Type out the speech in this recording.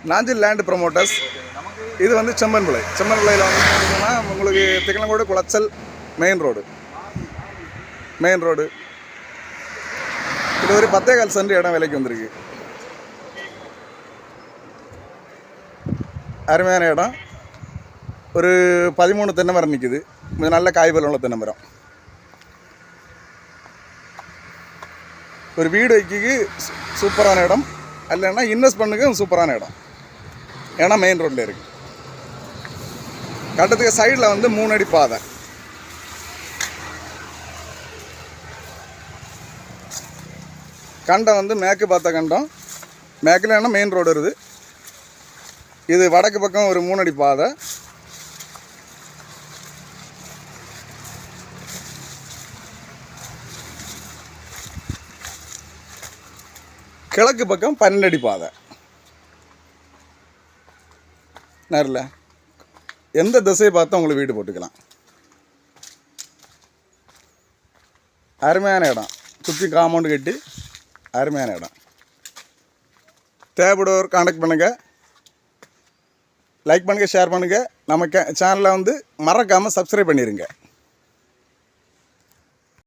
Nanjil land promoters. இது வந்து செம்மன்விளை. செம்மன்விளையில் வந்து பார்த்தீங்கன்னா உங்களுக்கு திக்கலங்கோடு குளச்சல் மெயின் ரோடு இது ஒரு 10,4 சென்ட் இடம் விலைக்கு வந்திருக்கு. அருமையான இடம். ஒரு 13 தென்னை மரம் நிற்குது. நல்ல காய்பல் உள்ள தென்னை மரம். ஒரு வீடு வைக்க சூப்பரான இடம், இல்லைன்னா இன்வெஸ்ட் பண்ணுங்க சூப்பரான இடம். ஏன்னா மெயின் ரோட்டில் இருக்குது. கட்டத்துக்கு சைடில் வந்து 3 அடி பாதை. கண்டம் வந்து மேற்கு பார்த்த கண்டம். மேற்கில் என்ன மெயின் ரோடு இருக்குது. இது வடக்கு பக்கம் ஒரு 3 அடி பாதை. கிழக்கு பக்கம் 12 அடி பாதை. நேரில் எந்த திசையை பார்த்தா உங்களுக்கு வீடு போட்டுக்கலாம். அருமையான இடம். சுற்றி காம்பவுண்டு கட்டி அருமையான இடம். தேவைப்படுவோர் கான்டாக்ட் பண்ணுங்கள், லைக் பண்ணுங்கள், ஷேர் பண்ணுங்கள். நம்ம சேனலை வந்து மறக்காமல் சப்ஸ்கிரைப் பண்ணிடுங்க.